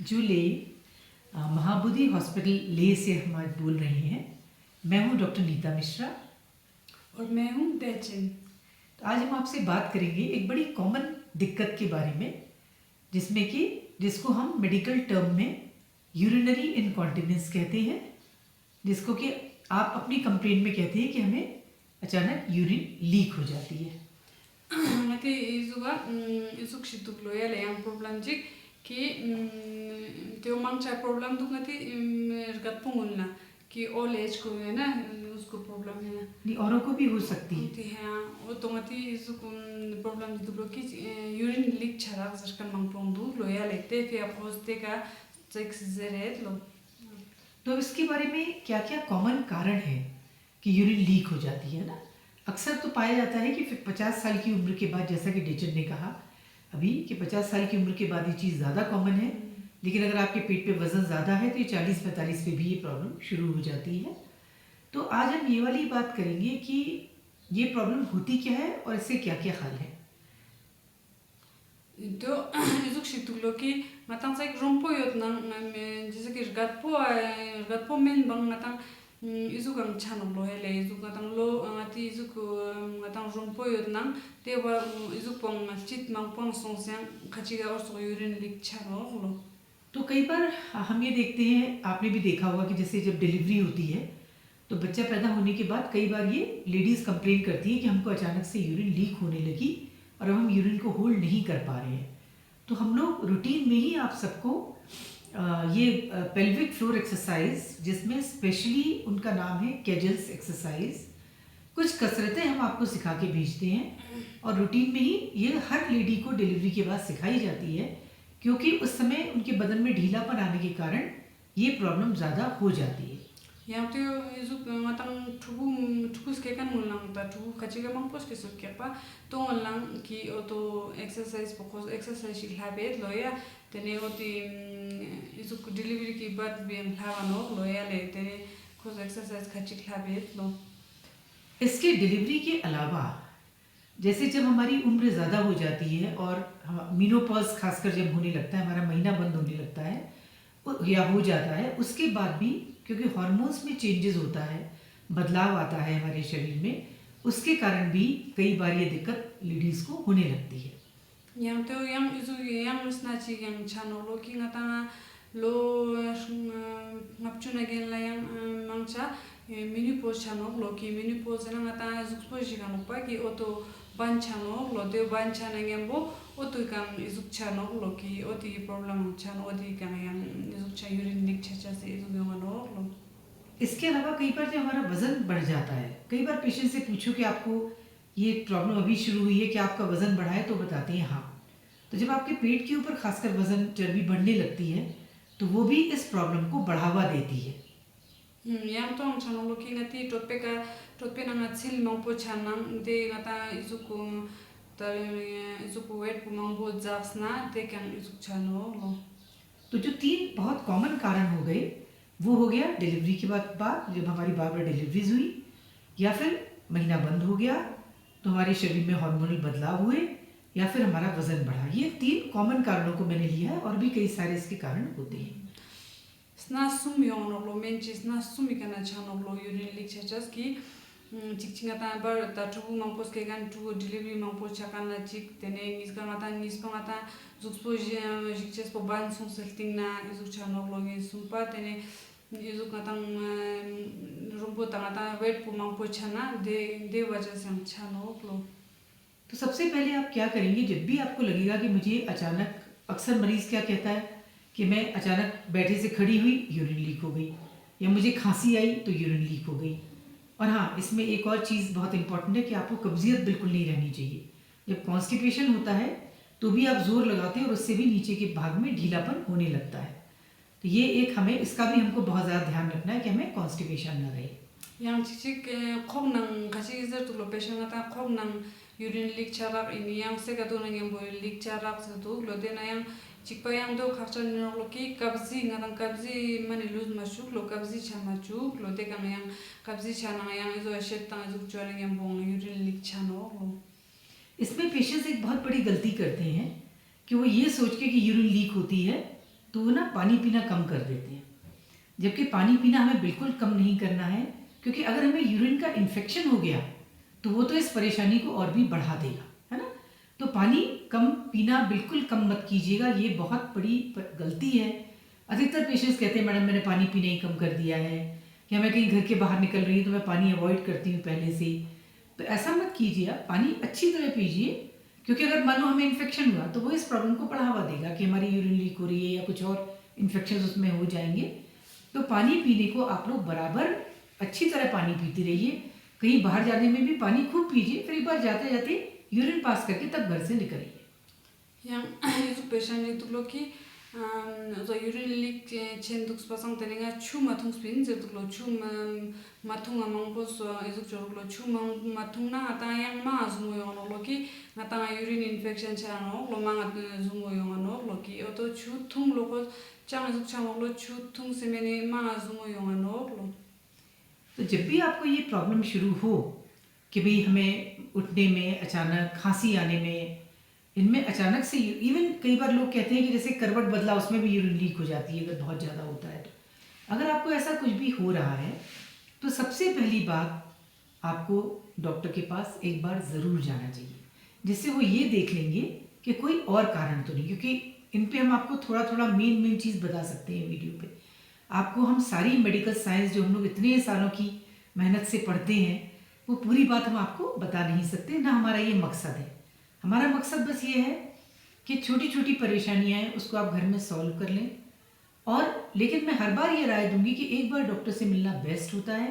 जो ले महाबोधि हॉस्पिटल ले से हम आज बोल रहे हैं। मैं हूं डॉक्टर नीता मिश्रा और मैं हूँ बेचन। तो आज हम आपसे बात करेंगे एक बड़ी कॉमन दिक्कत के बारे में, जिसको हम मेडिकल टर्म में यूरिनरी इनकॉन्टिनेंस कहते हैं, जिसको कि आप अपनी कंप्लेंट में कहते हैं कि हमें अचानक यूरिन लीक हो जाती है। Nanti izuk shituk lo ya yang problem jik ki teo mangcha problem tu nanti रगत pungun ना कि ओल्ड एज को है ना उसको प्रॉब्लम है ना नहीं, औरों को भी हो सकती है। होती है वो तो मती इसको प्रॉब्लम तो ब्लो की यूरिन लीक छरा जरकन मंगपोंग दू लो या लेते फिर अपोस्टे का चेक जरेत लो। तो इसके बारे में क्या क्या कॉमन कारण है कि यूरिन लीक हो जाती है ना। अक्सर तो पाया जाता है कि 50 साल की उम्र के बाद, जैसा कि डेचन ने कहा अभी कि 50 साल की उम्र के बाद ये चीज़ ज़्यादा कॉमन है, लेकिन अगर आपके पेट पे वज़न ज़्यादा है तो ये 40-45 पे भी ये प्रॉब्लम शुरू हो जाती है। तो आज हम ये वाली बात करेंगे कि ये प्रॉब्लम होती क्या है और इससे क्या क्या हल है। तो इसको शितुक लो कि मतंग से रोम्पो योत ना जैसे कि रगत पो मेन बंग मतंग इसको कम छानो लो है ले इसको मतंग लो आती इसको मतंग रोम्पो योत ना ते वो इसको पंग चित मंग पंग सोंसें खचिगा और सो यूरिन लीक छानो लो। तो कई बार हम ये देखते हैं, आपने भी देखा होगा कि जैसे जब डिलीवरी होती है तो बच्चा पैदा होने के बाद कई बार ये लेडीज़ कंप्लेन करती हैं कि हमको अचानक से यूरिन लीक होने लगी और अब हम यूरिन को होल्ड नहीं कर पा रहे हैं। तो हम लोग रूटीन में ही आप सबको ये पेल्विक फ्लोर एक्सरसाइज, जिसमें स्पेशली उनका नाम है केजल्स एक्सरसाइज, कुछ कसरतें हम आपको सिखा के भेजते हैं और रूटीन में ही ये हर लेडी को डिलीवरी के बाद सिखाई जाती है, क्योंकि उस समय उनके बदन में ढीलापन आने के कारण ये प्रॉब्लम ज़्यादा हो जाती है। yang tu izuk matang tubuh sekian ngulang ta tubuh kaciga mampus ke sukia pa to ngulang ki auto exercise pokos exercise shil habit lo ya tene oti izuk delivery ki बाद भी हम ढावनो लो या ले तने कुछ exercise कचिक habit लो। इसके delivery के अलावा जैसे जब हमारी उम्र ज़्यादा हो जाती है और मीनोपॉज खासकर जब होने लगता है, हमारा महीना बंद होने लगता है या हो जाता है, उसके बाद भी क्योंकि हार्मोन्स में चेंजेस होता है, बदलाव आता है हमारे शरीर में, उसके कारण भी कई बार ये दिक्कत लेडीज़ को होने लगती है। yang tu yang isu yang rusnaci yang channel lo ki ngata lo ngapchuna gen la yang mangcha mini pose channel lo ki mini pose na ngata zukpo jigan pa ki auto ban channel lo de ban channel ngembo auto kan izuk channel lo ki oti problem channel oti kan yang izuk cha urine leak cha se izuk ngano lo। इसके अलावा कई बार जब हमारा वज़न बढ़ जाता है, कई बार पेशेंट से पूछो कि आपको ये प्रॉब्लम अभी शुरू हुई है, कि आपका वज़न बढ़ा है, तो बताते हैं हाँ। तो जब आपके पेट के ऊपर खासकर वज़न चर्बी बढ़ने लगती है तो वो भी इस प्रॉब्लम को बढ़ावा देती है। yang tu ang channel lo ki ngati totpe na ngatsil mangpo chanang de ngata izuku tar izuku wet pu mangbo jasna de kan izuk channel lo। तो जो 3 बहुत कॉमन कारण हो गए, वो हो गया डिलीवरी के बाद जब हमारी बार-बार डिलीवरीज हुई, या फिर महीना बंद हो गया तो हमारे शरीर में हार्मोनल बदलाव हुए, या फिर हमारा वज़न बढ़ा। ये 3 कॉमन कारणों को मैंने लिया है और भी कई सारे इसके कारण होते हैं। Sna sum yon lo menchi sna sumi kana channel lo urine leak chachas ki chikchinga ta bar ta tubu mampos ke gan tu delivery mampos chakana chik tene nis kana ta nis pa ta zuxpo jikches po ban son selting na izuk channel lo ngi sumpa tene izuk ta rumbo ta wet po mampos chana de वजह से हम channel lo। तो सबसे पहले आप क्या करेंगे, जब भी आपको लगेगा कि मुझे अचानक, अक्सर मरीज़ क्या कहता है कि मैं अचानक बैठे से खड़ी हुई यूरिन लीक हो गई, या मुझे खांसी आई तो यूरिन लीक हो गई। और हाँ, इसमें एक और चीज़ बहुत इंपॉर्टेंट है कि आपको कब्जियत बिल्कुल नहीं रहनी चाहिए। जब कॉन्स्टिपेशन होता है तो भी आप जोर लगाते हैं और उससे भी नीचे के भाग में ढीलापन होने लगता है। तो ये एक हमें इसका भी हमको बहुत ज़्यादा ध्यान रखना है कि हमें कॉन्स्टिपेशन ना रहे। yang cicik kok nang kasih izar tu lo patient ngata kok nang urine leak charak ini yang sekatu nang yang boy leak charak satu lo de na yang cikpa yang do khachar nang lo ki kabzi ngang kabzi mani lose masuk lo kabzi chama chuk lo de kan yang kabzi chana yang izo shet tang izuk chore yang bong urine leak chano lo। इसमें patients एक बहुत बड़ी गलती करते हैं कि वो ये सोच के कि यूरिन लीक होती है तो वो ना पानी पीना कम कर देते हैं, जबकि पानी पीना हमें बिल्कुल कम नहीं करना है, क्योंकि अगर हमें यूरिन का इन्फेक्शन हो गया तो वो तो इस परेशानी को और भी बढ़ा देगा, है ना। तो पानी कम पीना बिल्कुल कम मत कीजिएगा, ये बहुत बड़ी गलती है। अधिकतर पेशेंट्स कहते हैं मैडम मैंने पानी पीना ही कम कर दिया है, या मैं कहीं घर के बाहर निकल रही हूँ तो मैं पानी अवॉइड करती हूँ पहले से। तो ऐसा मत कीजिए, आप पानी अच्छी तरह पीजिए, क्योंकि अगर मान लो हमें इन्फेक्शन हुआ तो वो इस प्रॉब्लम को बढ़ावा देगा कि हमारी यूरिन लीक हो रही है या कुछ और इन्फेक्शन उसमें हो जाएंगे। तो पानी पीने को आप लोग बराबर अच्छी तरह पानी पीते रहिए। कहीं बाहर जाने में भी पानी खूब पीजिए, फिर एक बार जाते जाते यूरिन पास करके तब घर से निकलिए। yang itu pesan itu lo ki so urin leak chen duk pasang teninga chu matung spin je duk lo chu matung among pos itu jor lo chu matung na ata yang ma zumo yo lo ki ngata urin infection cha no lo ma zumo yo no lo ki oto chu tung lo ko chang itu chang lo chu tung se mene ma zumo yo no lo। तो जब भी आपको ये problem शुरू हो कि भाई हमें उठने में अचानक, खांसी आने में, इनमें अचानक से इवन कई बार लोग कहते हैं कि जैसे करवट बदला उसमें भी यूरिन लीक हो जाती है अगर बहुत ज़्यादा होता है। तो अगर आपको ऐसा कुछ भी हो रहा है तो सबसे पहली बात आपको डॉक्टर के पास एक बार ज़रूर जाना चाहिए, जिससे वो ये देख लेंगे कि कोई और कारण तो नहीं, क्योंकि इन पे हम आपको थोड़ा थोड़ा मेन चीज़ बता सकते हैं वीडियो पे। आपको हम सारी मेडिकल साइंस जो हम लोग इतने सालों की मेहनत से पढ़ते हैं वो पूरी बात हम आपको बता नहीं सकते, ना हमारा ये मकसद है। हमारा मकसद बस ये है कि छोटी छोटी परेशानियाँ हैं उसको आप घर में सॉल्व कर लें। और लेकिन मैं हर बार ये राय दूंगी कि एक बार डॉक्टर से मिलना बेस्ट होता है,